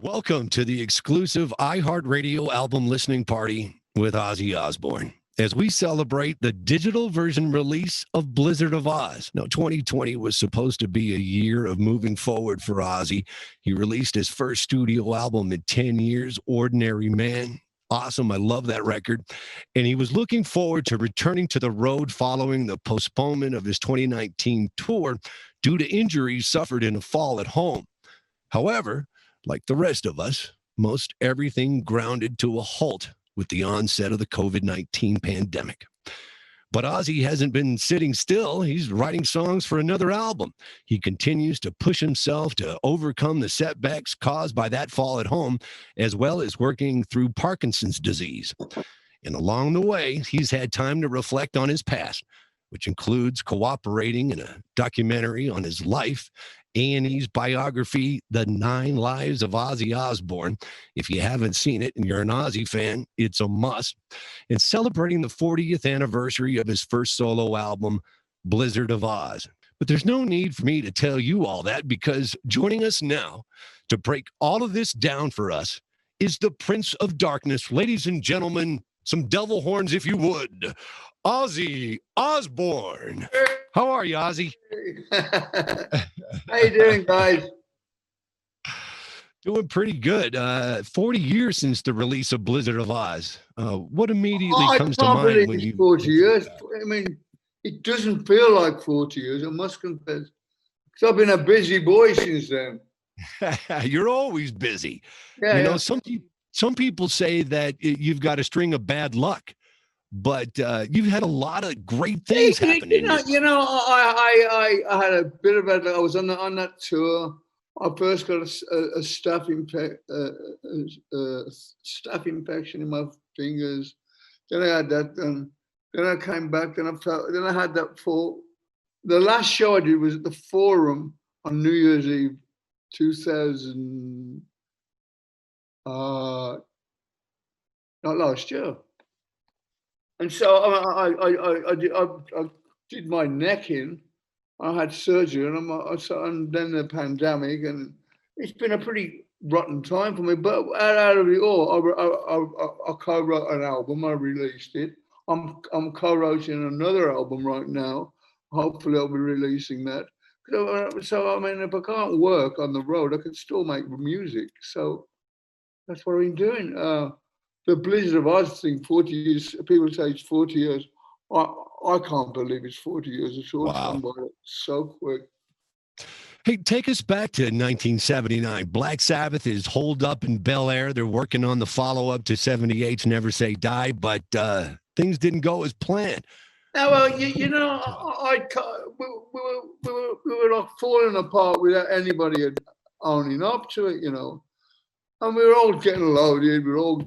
Welcome to the exclusive iHeartRadio album listening party with Ozzy Osbourne as we celebrate the digital version release of Blizzard of Oz. Now, 2020 was supposed to be a year of moving forward for Ozzy. He released his first studio album in 10 years, Ordinary Man. Awesome. I love that record. And he was looking forward to returning to the road following the postponement of his 2019 tour due to injuries suffered in a fall at home. However, like the rest of us, most everything grounded to a halt with the onset of the COVID-19 pandemic. But Ozzy hasn't been sitting still. He's writing songs for another album. He continues to push himself to overcome the setbacks caused by that fall at home, as well as working through Parkinson's disease. And along the way, he's had time to reflect on his past, which includes cooperating in a documentary on his life, A&E's biography, The 9 Lives of Ozzy Osbourne. If you haven't seen it and you're an Ozzy fan, it's a must. And celebrating the 40th anniversary of his first solo album, Blizzard of Oz. But there's no need for me to tell you all that, because joining us now to break all of this down for us is the Prince of Darkness. Ladies and gentlemen, some devil horns if you would, Ozzy Osbourne. How are you, Ozzy? How you doing, guys? Doing pretty good. 40 years since the release of Blizzard of Oz. What immediately comes to mind when you... 40 years. I mean, it doesn't feel like 40 years, I must confess. Because I've been a busy boy since then. You're always busy. Yeah, you know, some people say that you've got a string of bad luck, but you've had a lot of great things happening. I had a bit of a. I was on that tour. I first got a staph infection in my fingers. Then I had that done. Then I came back. Then I had that fall. The last show I did was at the Forum on New Year's Eve, 2000. Not last year. And so I did my neck in. I had surgery, and then the pandemic, and it's been a pretty rotten time for me. But out of it all, I co-wrote an album. I released it. I'm co-writing another album right now. Hopefully, I'll be releasing that. So I mean, if I can't work on the road, I can still make music. So that's what I've been doing. The Blizzard of Oz thing, 40 years, people say it's 40 years. I can't believe it's 40 years. It's all done by so quick. Hey, take us back to 1979. Black Sabbath is holed up in Bel Air. They're working on the follow-up to 78's Never Say Die, but things didn't go as planned. Now, well, we were like falling apart without anybody owning up to it, you know. And we were all getting loaded. We were all,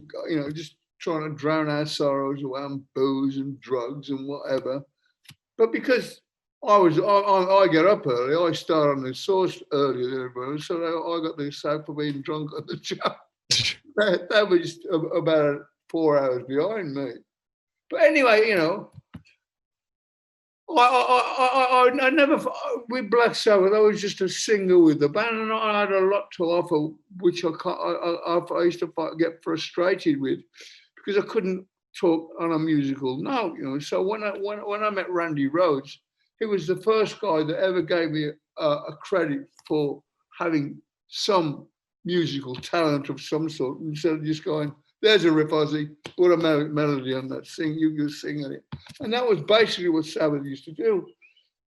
just trying to drown our sorrows away on booze and drugs and whatever. But because I get up early, I start on the source earlier than everybody, so I got the sack for being drunk at the job. that was about 4 hours behind me. But anyway, I never, with Black Sabbath, I was just a singer with the band, and I had a lot to offer, which I used to get frustrated with, because I couldn't talk on a musical note, So when I met Randy Rhoads, he was the first guy that ever gave me a credit for having some musical talent of some sort, instead of just going, "There's a riff, Ozzy, put a melody on that, you sing on it." And that was basically what Sabbath used to do.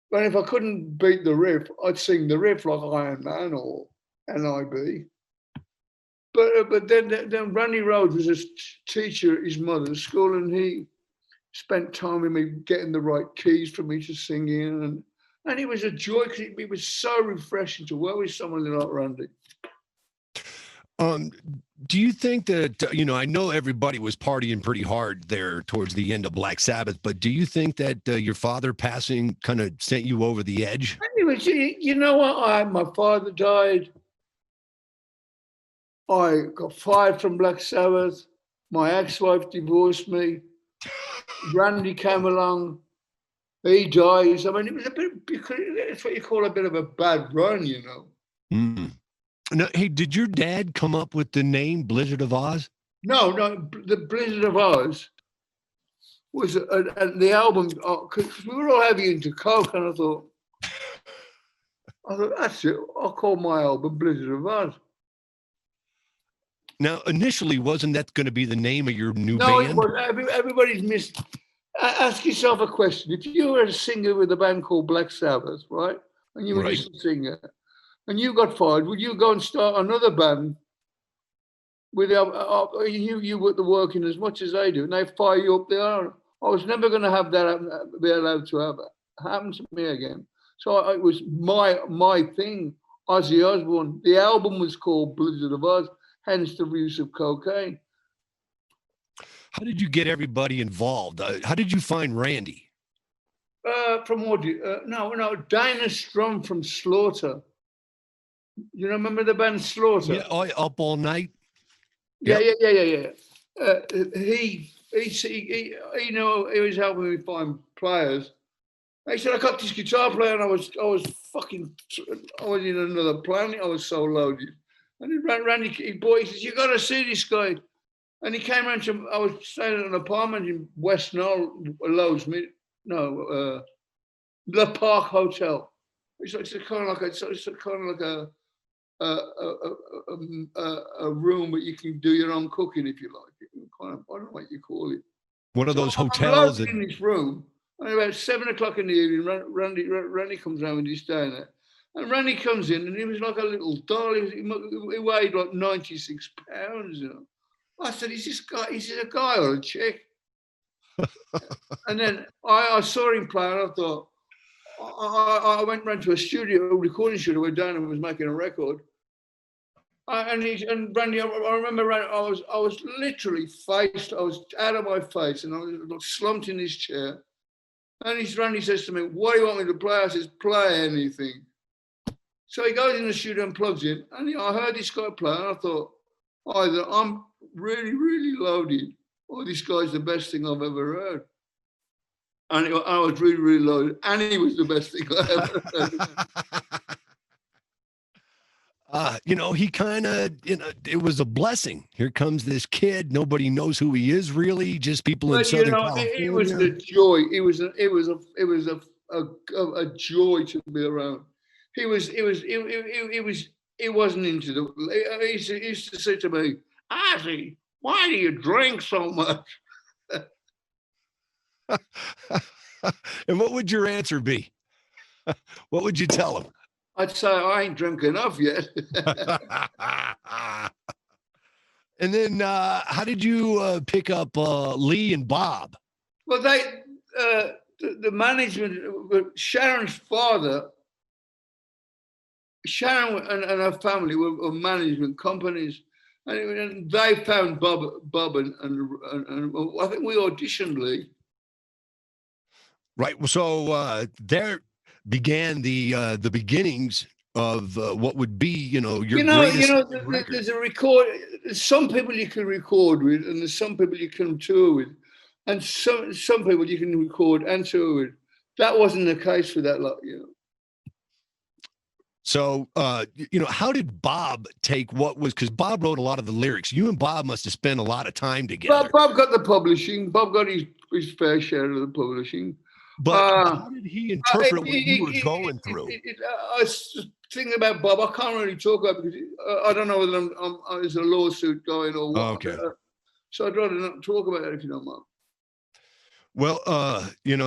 But if I couldn't beat the riff, I'd sing the riff like Iron Man or NIB. But then Randy Rhoads was a teacher at his mother's school, and he spent time with me getting the right keys for me to sing in. And it was a joy, because it was so refreshing to work with someone like Randy. Do you think that, I know everybody was partying pretty hard there towards the end of Black Sabbath, but do you think that your father passing kind of sent you over the edge? Anyway, you know what? My father died. I got fired from Black Sabbath. My ex-wife divorced me. Randy came along. He dies. I mean, it was a bit, it's what you call a bit of a bad run, Mm. No, hey, did your dad come up with the name Blizzard of Oz? No, the Blizzard of Oz was the album, because we were all heavy into coke, and I thought, that's it. I'll call my album Blizzard of Oz. Now, initially, wasn't that going to be the name of your new No, band? it was. Everybody's missed. Ask yourself a question. If you were a singer with a band called Black Sabbath, right, and you were just a singer, and you got fired, would you go and start another band with you were working as much as they do, and they fire you up there? I was never going to have that be allowed to happen to me again. So it was my thing. Ozzy Osbourne. The album was called Blizzard of Oz, hence the use of cocaine. How did you get everybody involved? How did you find Randy? From Audi. No, Dinah Strum from Slaughter. You remember the band Slaughter? Yeah, Up All Night. Yeah. He was helping me find players. He said, I got this guitar player, and I was in another planet. I was so loaded. And Randy, he says, you got to see this guy. And he came around to, I was staying at an apartment in West Knoll, Le Park Hotel. It's kind of like a room where you can do your own cooking if you like. I don't know what you call it. One of those hotels. In this room, and about 7 o'clock in the evening, Randy comes around and he's staying there. And Randy comes in, and he was like a little doll. He weighed like 96 pounds, you know. I said, is this a guy or a chick? And then I saw him play, and I thought, I went round to a recording studio where Dana was making a record. And Randy, I remember Randy, I was literally I was out of my face, and I was slumped in his chair. And Randy says to me, what do you want me to play? I says, play anything. So he goes in the studio and plugs in, and I heard this guy play, and I thought, either I'm really, really loaded, or this guy's the best thing I've ever heard. And I was really, really loaded, and he was the best thing I ever heard. He kind of, it was a blessing. Here comes this kid. Nobody knows who he is really. Just people in Southern California. It was the joy. It was a joy to be around. It wasn't into the. He used to say to me, Ozzy, why do you drink so much? And what would your answer be? What would you tell him? I'd say, I ain't drunk enough yet. And then how did you pick up Lee and Bob? Well, the management, Sharon's father, Sharon and her family were management companies. And they found Bob and I think we auditioned Lee. Right. So there began the beginnings of what would be, your greatest record. There's a record. There's some people you can record with, and there's some people you can tour with, and some people you can record and tour with. That wasn't the case for that lot, So, how did Bob take what was, because Bob wrote a lot of the lyrics. You and Bob must have spent a lot of time together. Bob got the publishing. Bob got his fair share of the publishing. But how did he interpret what you were going through? I was thinking about Bob. I can't really talk about it because I don't know whether there's a lawsuit going or what. Okay. So I'd rather not talk about it if you don't mind. Well,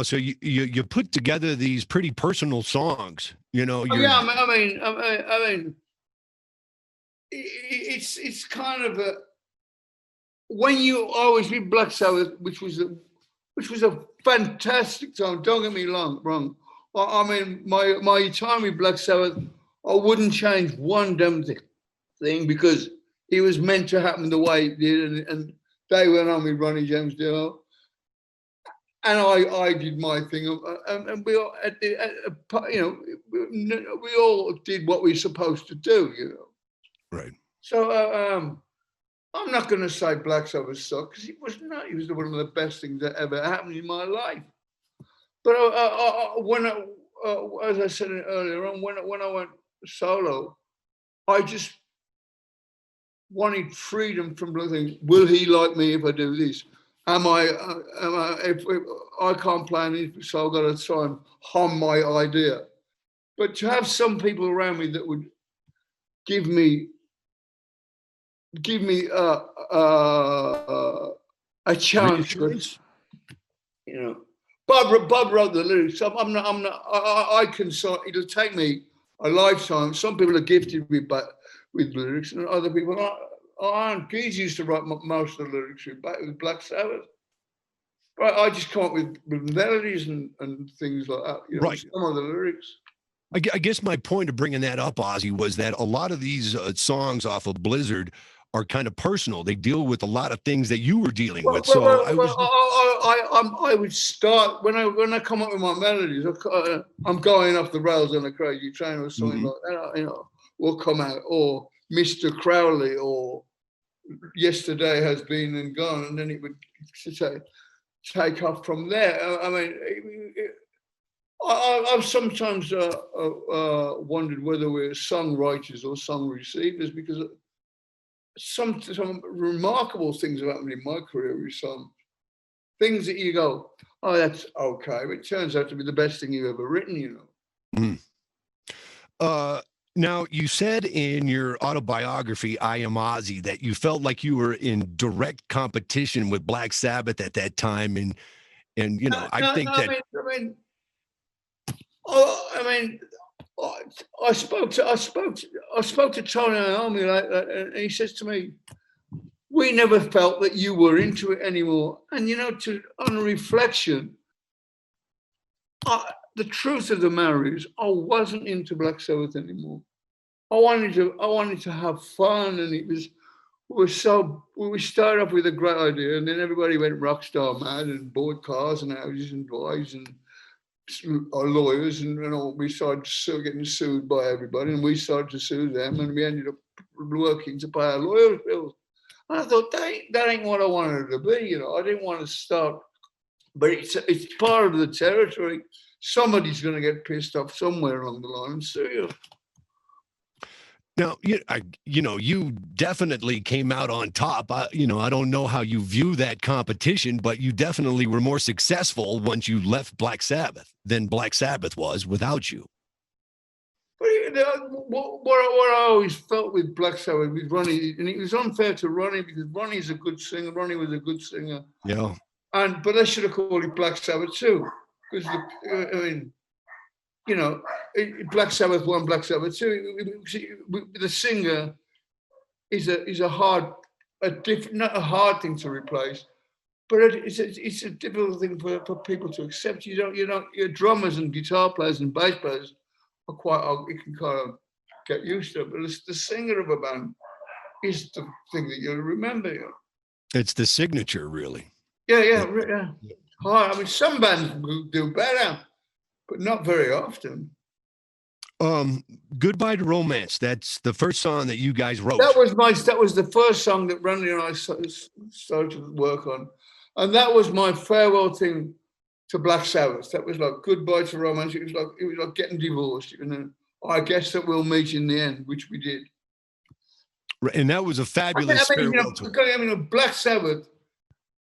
so you put together these pretty personal songs. I mean, it's kind of when you always read Black Sabbath, which was a fantastic time. Don't get me wrong. I mean, my time with Black Sabbath, I wouldn't change one damn thing because it was meant to happen the way it did, and they went on with Ronnie James Dio, and I did my thing, and we all, we all did what we were supposed to do, Right. So I'm not going to say Black Sabbath sucked because it was not. It was one of the best things that ever happened in my life. But as I said earlier on, when I went solo, I just wanted freedom from the will he like me if I do this? If I can't plan it, so I've got to try and hum my idea. But to have some people around me that would give me a chance. You know, Bob wrote the lyrics. I'm not. I can. So it'll take me a lifetime. Some people are gifted with lyrics, and other people aren't. Geese used to write most of the lyrics with Black Sabbath. But I just come up with melodies and things like that. You know, right. Some of the lyrics. I guess my point of bringing that up, Ozzy, was that a lot of these songs off of Blizzard are kind of personal. They deal with a lot of things that you were dealing with. I would start when I come up with my melodies. I'm going off the rails on a crazy train or something like that. You know, will come out, or Mr. Crowley, or Yesterday Has Been and Gone, and then it would take off from there. I mean, I've sometimes wondered whether we're songwriters or song receivers, because some remarkable things have happened in my career with some things that you go, oh, that's okay. But it turns out to be the best thing you've ever written, you know. Now, you said in your autobiography, I Am Ozzy, that you felt like you were in direct competition with Black Sabbath at that time. And you know, I spoke to Tony Iommi like that, and he says to me, we never felt that you were into it anymore. And you know, on reflection, the truth of the matter is, I wasn't into Black Sabbath anymore. I wanted to have fun, and we started off with a great idea, and then everybody went rock star mad and bought cars and houses and wives and our lawyers, and all. We started getting sued by everybody, and we started to sue them, and we ended up working to pay our lawyers' bills. And I thought that ain't what I wanted it to be. You know, I didn't want to start, but it's part of the territory. Somebody's going to get pissed off somewhere along the line and sue you. Now, you definitely came out on top. I don't know how you view that competition, but you definitely were more successful once you left Black Sabbath than Black Sabbath was without you. What I always felt with Black Sabbath, with Ronnie, and it was unfair to Ronnie because Ronnie's a good singer. Ronnie was a good singer. Yeah. But they should have called it Black Sabbath too, because you know, Black Sabbath 1, Black Sabbath 2. The singer is not a hard thing to replace, but it's a difficult thing for people to accept. Your drummers and guitar players and bass players you can kind of get used to it, but it's the singer of a band is the thing that you'll remember. You know? It's the signature, really. Yeah. I mean, some bands do better, but not very often. Goodbye to Romance. That's the first song that you guys wrote. That was the first song that Randy and I started to work on. And that was my farewell thing to Black Sabbath. That was like goodbye to Romance. It was like getting divorced. I guess that we'll meet in the end, which we did. And that was a fabulous farewell tour. Black Sabbath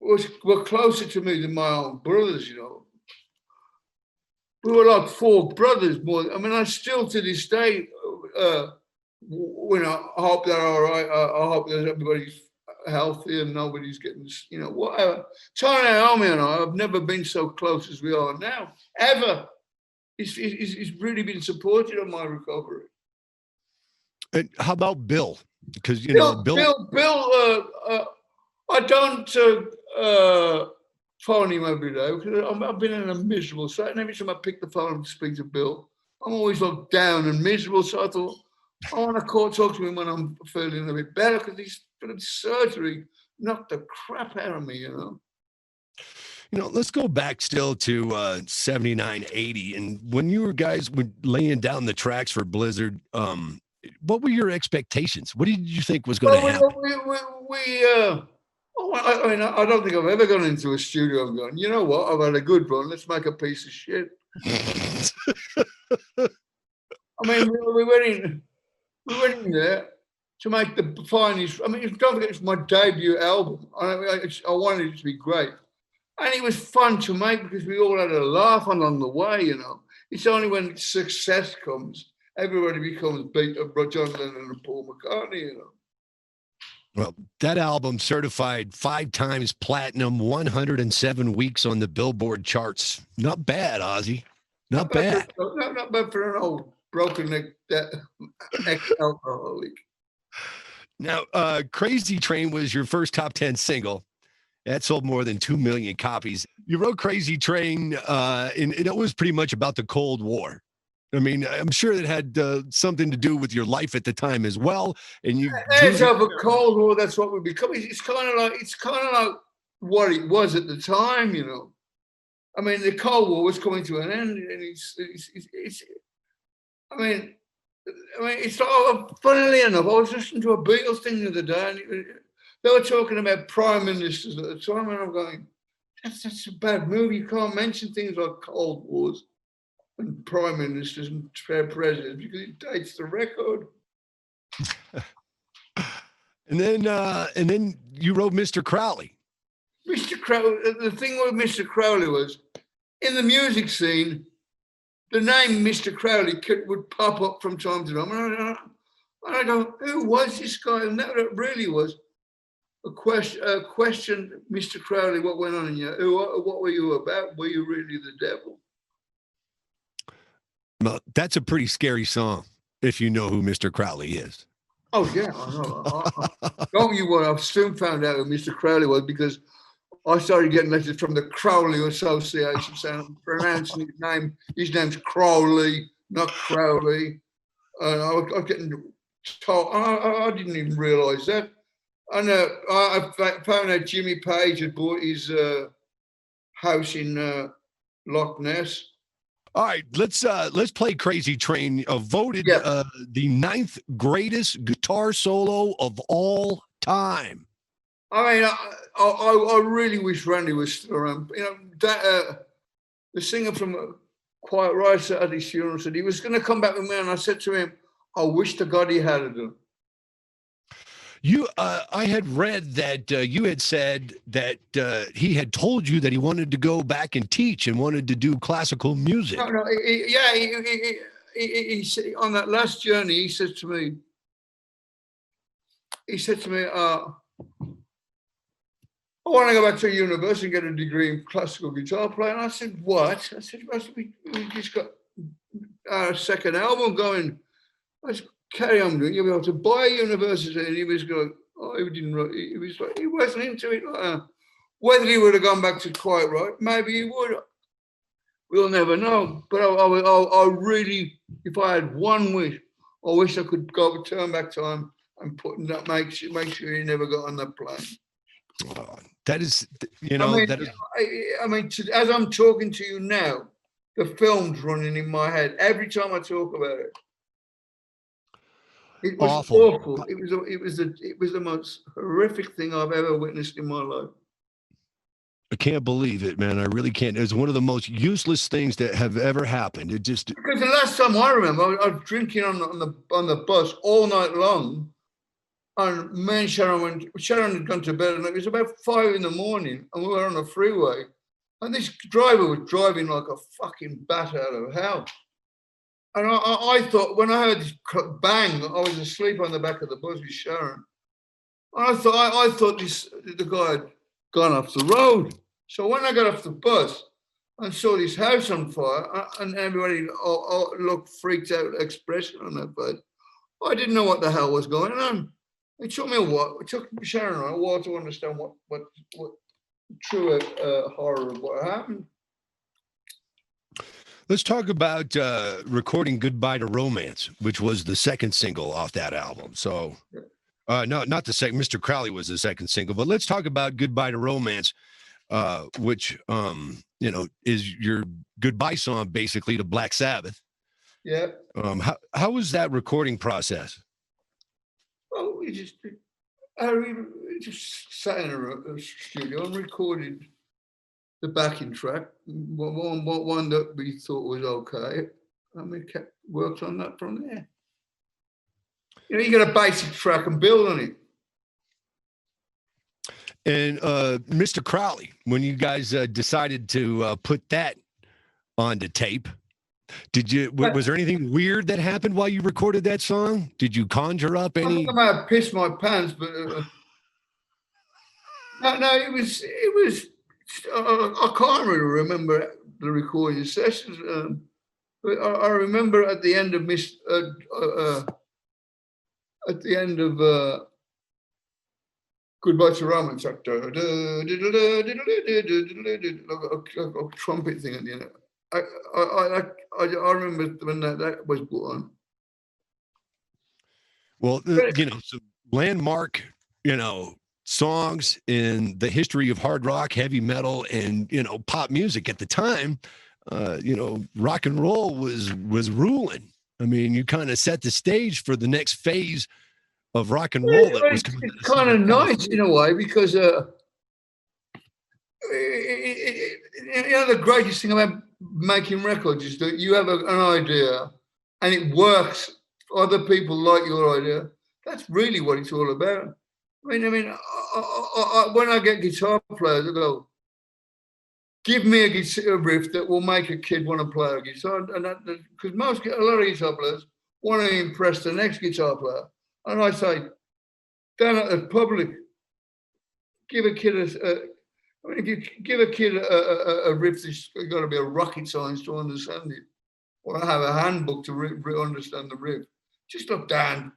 were closer to me than my own brothers, you know. We were like four brothers more. I mean, I still to this day, I hope they're all right. I hope that everybody's healthy and nobody's getting, whatever. Tony Iommi and I have never been so close as we are now, ever. He's really been supportive of my recovery. And how about Bill? Because, Bill, I don't phone him every day because I've been in a miserable state, and every time I pick the phone to speak to Bill, I'm always like down and miserable. So I thought I want to talk to him when I'm feeling a bit better, because he's been surgery knocked the crap out of me, you know. Let's go back still to 79, 80, and when you guys were laying down the tracks for Blizzard, what were your expectations? What did you think was going to happen? I don't think I've ever gone into a studio and gone, you know what, I've had a good run, let's make a piece of shit. I mean, we went in there, to make the finest. I mean, don't forget, it's my debut album. I wanted it to be great. And it was fun to make because we all had a laugh along the way, you know. It's only when success comes, everybody becomes John Lennon and Paul McCartney, you know. Well, that album certified 5 times platinum, 107 weeks on the Billboard charts. Not bad, Ozzy. Not bad. Not bad for an old broken neck ex-alcoholic. Now, Crazy Train was your first top 10 single. That sold more than 2 million copies. You wrote Crazy Train, and it was pretty much about the Cold War. I mean, I'm sure it had something to do with your life at the time as well. And you it's of a Cold War. That's what we become. It's kind of like what it was at the time, you know. I mean, the Cold War was coming to an end, and it's I mean, it's funnily enough, I was listening to a Beatles thing the other day, and they were talking about prime ministers at the time, and I'm going, that's a bad move. You can't mention things like Cold Wars and prime ministers and presidents because it dates the record. And then you wrote Mr. Crowley. Mr. Crowley. The thing with Mr. Crowley was, in the music scene, the name Mr. Crowley would pop up from time to time, and I go, who was this guy? And that really was a question, Mr. Crowley, what went on in you? What were you about? Were you really the devil? Well, that's a pretty scary song, if you know who Mr. Crowley is. Oh, yeah, I know. Don't you worry, I soon found out who Mr. Crowley was because I started getting letters from the Crowley Association saying, pronouncing his name. His name's Crowley, not Crowley. And I was getting told, I didn't even realise that. And I found out Jimmy Page had bought his house in Loch Ness. All right, let's play Crazy Train. Voted the 9th greatest guitar solo of all time. I mean, I really wish Randy was still around. You know, that the singer from Quiet Riot at his funeral said he was going to come back with me, and I said to him, I wish to God he had it. I had read that you had said that he had told you that he wanted to go back and teach and wanted to do classical music. No, he said, on that last journey, he said to me, I want to go back to university and get a degree in classical guitar playing. I said, what? I said, we just got our second album going. I said, carry on doing it. You'll be able to buy a university. And he was going, he wasn't into it. Whether he would have gone back to Quiet Riot, maybe he would. We'll never know. But I really, if I had one wish, I wish I could turn back time and make sure he never got on that plane. That is, you know, I mean, as I'm talking to you now, the film's running in my head every time I talk about it. It was awful. It was the most horrific thing I've ever witnessed in my life. I can't believe it, man. I really can't. It's one of the most useless things that have ever happened. It just because the last time I remember, I was drinking on the bus all night long. And me and Sharon had gone to bed, and it was about 5 a.m, and we were on the freeway. And this driver was driving like a fucking bat out of hell. And I thought, when I heard this bang, I was asleep on the back of the bus with Sharon. And I thought the guy had gone off the road. So when I got off the bus and saw this house on fire, and everybody looked freaked out expression on their face, I didn't know what the hell was going on. It took me it took Sharon a while to understand what true horror of what happened. Let's talk about recording "Goodbye to Romance," which was the second single off that album. So, no, not the second. Mr. Crowley was the second single, but let's talk about "Goodbye to Romance," which is your goodbye song, basically, to Black Sabbath. Yeah. How was that recording process? Well, we just sat in a studio and recorded the backing track, one that we thought was okay, and we worked on that from there. You know, you got a basic track and build on it. And Mr. Crowley, when you guys decided to put that onto tape, was there anything weird that happened while you recorded that song? Did you conjure up any? I think I might have pissed my pants, but no, it was. I can't really remember the recording sessions, but I remember at the end of Goodbye to Romance, a trumpet thing at the end. I remember when that was put on. Well, some landmark, songs in the history of hard rock, heavy metal, and pop music at the time. Rock and roll was ruling. I mean, you kind of set the stage for the next phase of rock and roll. That was it's kind of nice in a way because the greatest thing about making records is that you have an idea and it works. Other people like your idea. That's really what it's all about. I mean, when I get guitar players, I go, give me a riff that will make a kid want to play a guitar, and because a lot of guitar players want to impress the next guitar player, and I say, down at the public, give a kid if you give a kid a riff that's got to be a rocket science to understand it, or have a handbook to understand the riff. Just look down,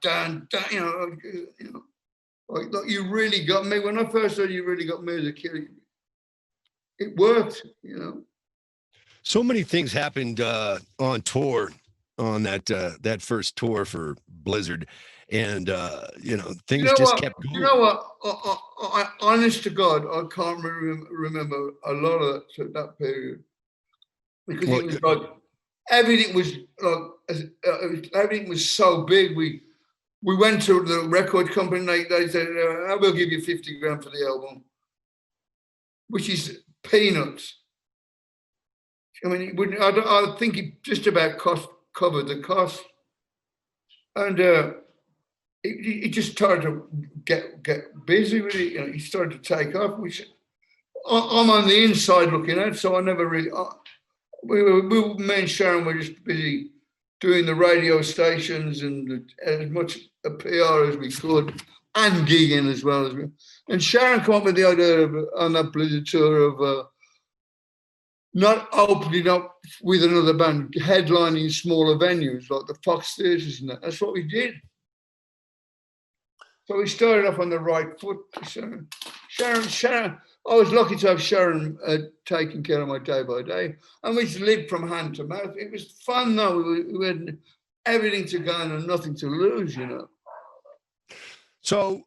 like you really got me. When I first heard You Really Got Me as a kid, it worked, So many things happened on tour, on that first tour for Blizzard, and things just kept going. You know what? I honest to God, I can't remember a lot of that period because it was like everything was so big. We went to the record company. They said, "I will give you 50 grand for the album," which is peanuts. I mean, I think it just about covered the cost, and it just started to get busy with it. It started to take off. Which I'm on the inside looking at, so I never really. Me and Sharon were just busy doing the radio stations and as much a PR as we could, and gigging as well as we. And Sharon came up with the idea on that Blizzard tour of not opening up with another band, headlining smaller venues like the Fox Theatres and that. That's what we did. So we started off on the right foot. Sharon, I was lucky to have Sharon taking care of my day by day, and we lived from hand to mouth. It was fun though. We had everything to gain and nothing to lose, So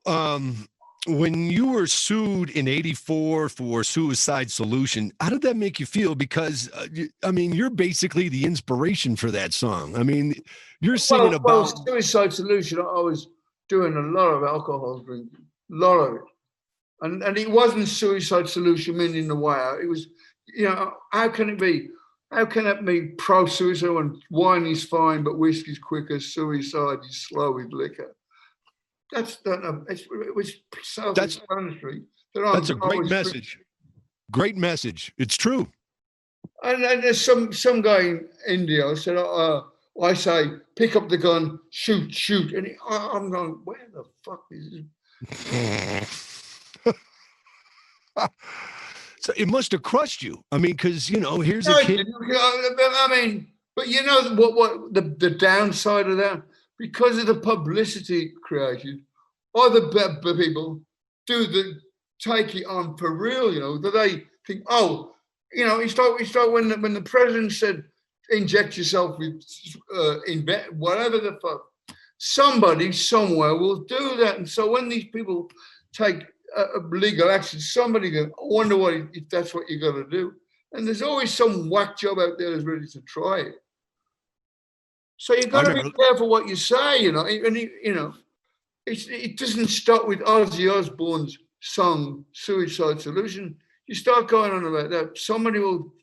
when you were sued in '84 for Suicide Solution, how did that make you feel? Because you're basically the inspiration for that song. I mean, you're singing about Suicide Solution. I was doing a lot of alcohol drinking, a lot of it. And it wasn't Suicide Solution meaning the way out. It was, how can it be? How can it be pro-suicide when wine is fine, but whiskey's quicker, suicide is slow with liquor? It was self-explanatory. That's a great message. Great message. It's true. And there's some guy in India said, I say, pick up the gun, shoot. And I'm going, where the fuck is this? So it must have crushed you. I mean, because here's a kid. But you know what the downside of that, because of the publicity created, other people take it on for real. That they think, it's like when the president said, inject yourself with whatever the fuck. Somebody somewhere will do that, and so when these people take legal action, somebody goes, I wonder if that's what you got to do. And there's always some whack job out there that's ready to try it. So you got to be careful what you say, And it doesn't stop with Ozzy Osbourne's song "Suicide Solution." You start going on about that, somebody will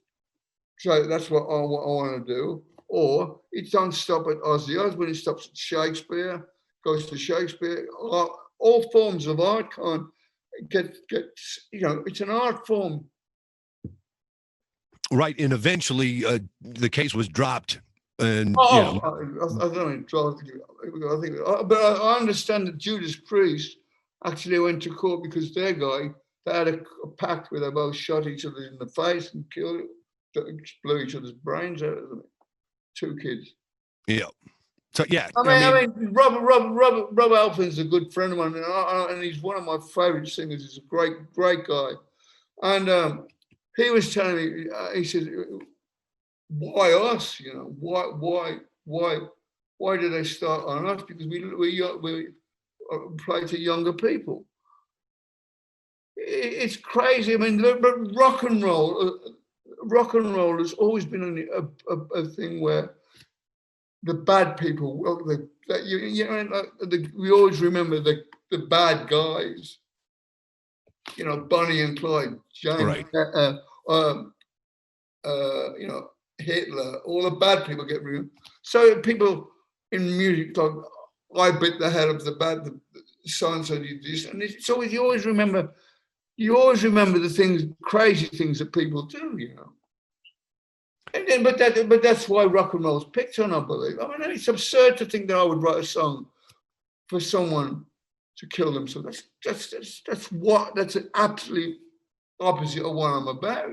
say that's what I want to do, or it don't stop at Ozzy Osbourne. It stops at Shakespeare. goes to Shakespeare. All forms of art can't get, it's an art form. Right. And eventually the case was dropped. And, I don't know. But I understand that Judas Priest actually went to court because their guy, they had a pact where they both shot each other in the face and blew each other's brains out of them. 2 kids. Yeah. So, yeah. I mean, Robert Alpin's a good friend of mine, and he's one of my favorite singers. He's a great, great guy. And he was telling me, he said, why us? Why did they start on us? Because we play to younger people. It's crazy. I mean, but rock and roll has always been a thing where the bad people, we always remember the bad guys. Bonnie and Clyde, James, right. Hitler, all the bad people get removed. So people in music talk, I bit the head of the bad, the so-and-so did this. And it's always, you always remember the things, crazy things that people do, And then, but that's why rock and roll's picked on, I believe. I mean, it's absurd to think that I would write a song for someone to kill themselves. That's an absolute opposite of what I'm about,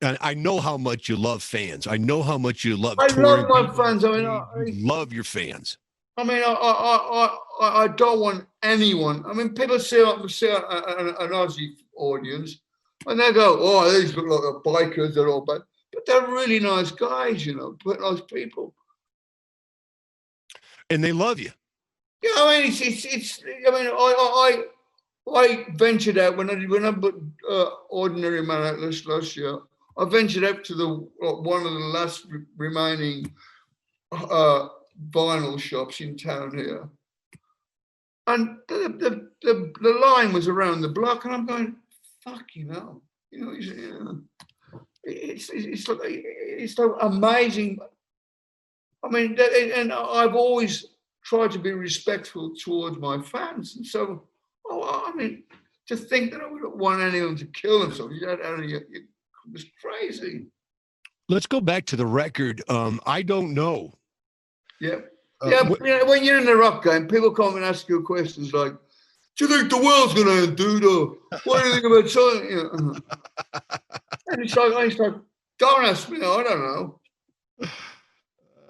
And I know how much you love fans. I know how much you love touring. I love my fans. I mean, you love your fans. I mean, I don't want anyone. I mean, people see an Ozzy audience, and they go, "Oh, these look like bikers. They're all bad," but they're really nice guys, nice people, and they love you. Yeah, I mean, it's. I mean, I ventured out when I put Ordinary Man out last year. I ventured out to one of the last remaining vinyl shops in town here, and the line was around the block, and I'm going, fucking hell, it's like amazing. I mean, and I've always tried to be respectful towards my fans, and so, I mean, to think that I wouldn't want anyone to kill themselves, it was crazy. Let's go back to the record. I Don't Know. Yeah. When you're in the rock game, people come and ask you questions like, do you think the world's going to end, dude? What do you think about something? And it's like, don't ask me, I don't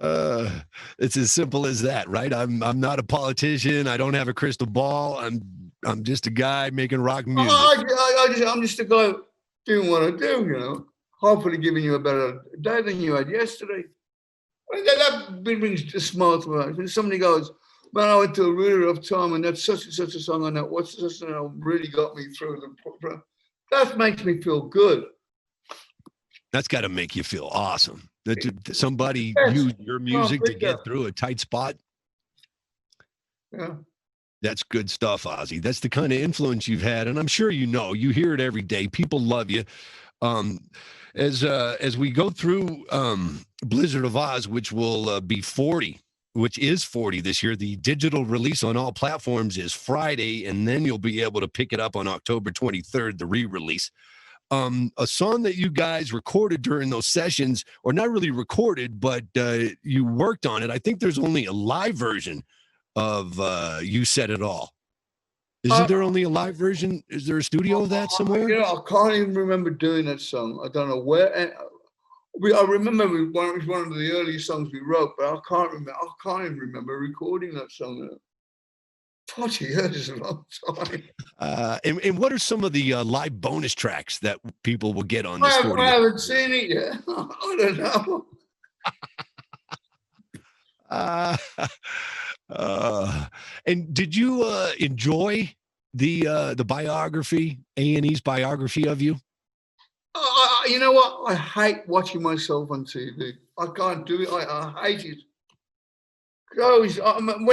know. It's as simple as that, right? I'm not a politician. I don't have a crystal ball. I'm just a guy making rock music. I'm just a guy doing what I do, hopefully giving you a better day than you had yesterday. That brings a smile to my eyes. When somebody goes, man, I went to a really rough time, and that's such and such a song on that. What's this? Really got me through the. That makes me feel good. That's got to make you feel awesome. That somebody used your music to get through a tight spot. Yeah. That's good stuff, Ozzy. That's the kind of influence you've had, and I'm sure you hear it every day. People love you. As we go through Blizzard of Oz, which will be 40, which is 40 this year, the digital release on all platforms is Friday, and then you'll be able to pick it up on October 23rd, the re-release. A song that you guys recorded during those sessions, or not really recorded, but you worked on it. I think there's only a live version of You Said It All. Isn't there only a live version? Is there a studio of that somewhere? I can't even remember doing that song. I don't know where. I remember it was one of the earliest songs we wrote, but I can't even remember recording that song. 40 years is a long time. And what are some of the live bonus tracks that people will get on this 40? I haven't seen it yet. I don't know. And did you enjoy the biography, A&E's biography of you? You know what? I hate watching myself on TV. I can't do it. I hate it.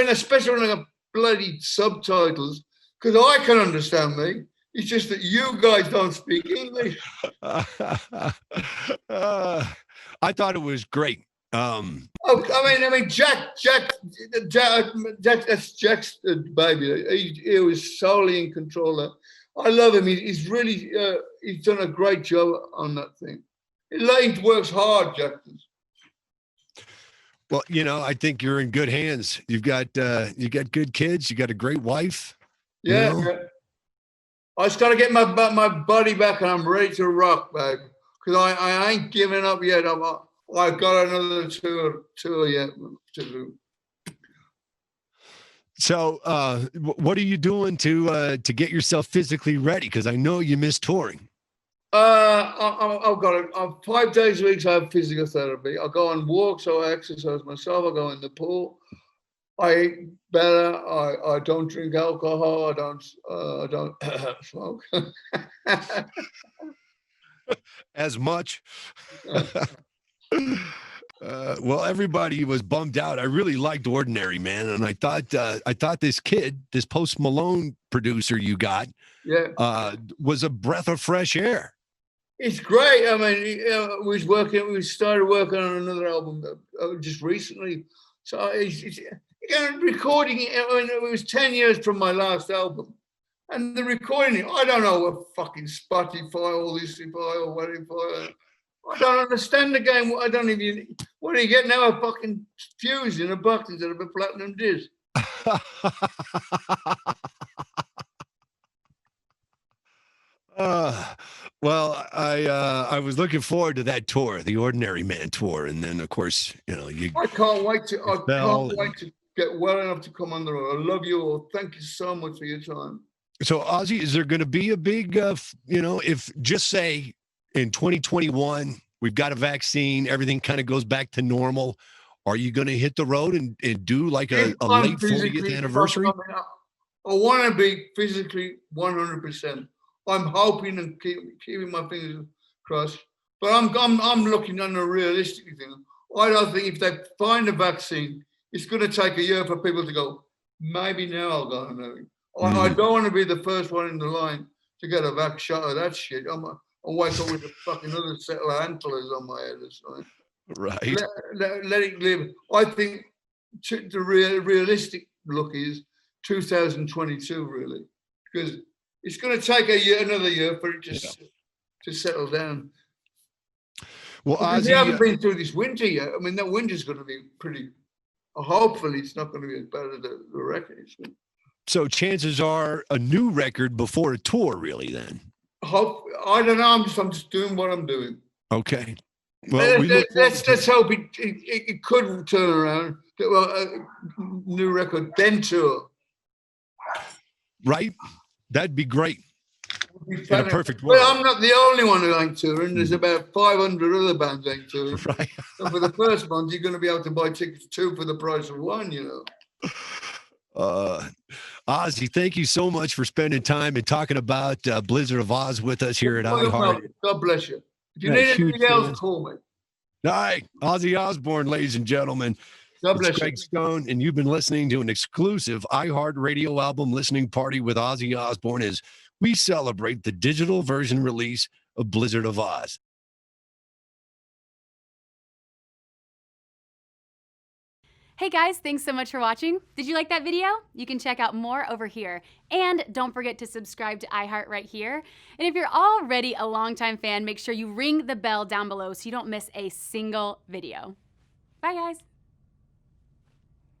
Especially when I got bloody subtitles, because I can understand me. It's just that you guys don't speak English. I thought it was great. I mean, Jack, that's Jack's baby. He was solely in control. I love him. He's really, he's done a great job on that thing. He works hard, Jack does. Well, I think you're in good hands. You've got good kids. You got a gregreat wife. Yeah. I just got to get my body back, and I'm ready to rock, babe. Because I ain't giving up yet. I've got another tour yet to do. So, what are you doing to get yourself physically ready? Because I know you miss touring. I've got 5 days a week. I have physical therapy. I go on walks. I exercise myself. I go in the pool. I eat better. I don't drink alcohol. I don't smoke. As much. Well, everybody was bummed out. I really liked Ordinary, man, and I thought this kid, this Post Malone producer you got, was a breath of fresh air. It's great. I mean, we started working on another album just recently. So it's recording it. I mean, it was 10 years from my last album, and the recording. I don't know what fucking Spotify, all this or whatever. I don't understand the game. I don't even. What do you get now? A fucking fuse in a box instead of a platinum disc. Well, I was looking forward to that tour, the Ordinary Man tour, and then of course, I can't wait to get well enough to come on the road. I love you all. Thank you so much for your time. So, Ozzy, is there going to be a big, if just say in 2021 we've got a vaccine, everything kind of goes back to normal, are you going to hit the road and do like a late 40th anniversary? I want to be physically 100%. I'm hoping and keeping my fingers crossed, but I'm looking on a realistic thing. I don't think if they find a vaccine, it's going to take a year for people to go, maybe now I'll go and do it. I don't want to be the first one in the line to get a vac shot of that shit. I'll wake up with a fucking other set of antlers on my head or something. Right. Let it live. I think the realistic look is 2022, really, because it's going to take another year for it to settle down. Well, Ozzy, we haven't been through this winter yet. I mean, that winter's going to be pretty. Hopefully, it's not going to be as bad as the record. So chances are a new record before a tour, really. Then. I don't know. I'm just doing what I'm doing. Okay. Well, let's hope it could turn around. A new record, then tour. Right. That'd be great. In a perfect world. Well, I'm not the only one who ain't touring. There's about 500 other bands ain't touring. Right. So for the first month, you're going to be able to buy tickets 2 for the price of 1, Ozzy, thank you so much for spending time and talking about Blizzard of Oz with us here at iHeart. God bless you. If you need anything else, call me. All right. Ozzy Osbourne, ladies and gentlemen. God bless Greg Stone, and you've been listening to an exclusive iHeartRadio album listening party with Ozzy Osbourne as we celebrate the digital version release of Blizzard of Oz. Hey guys, thanks so much for watching. Did you like that video? You can check out more over here. And don't forget to subscribe to iHeart right here. And if you're already a longtime fan, make sure you ring the bell down below so you don't miss a single video. Bye guys.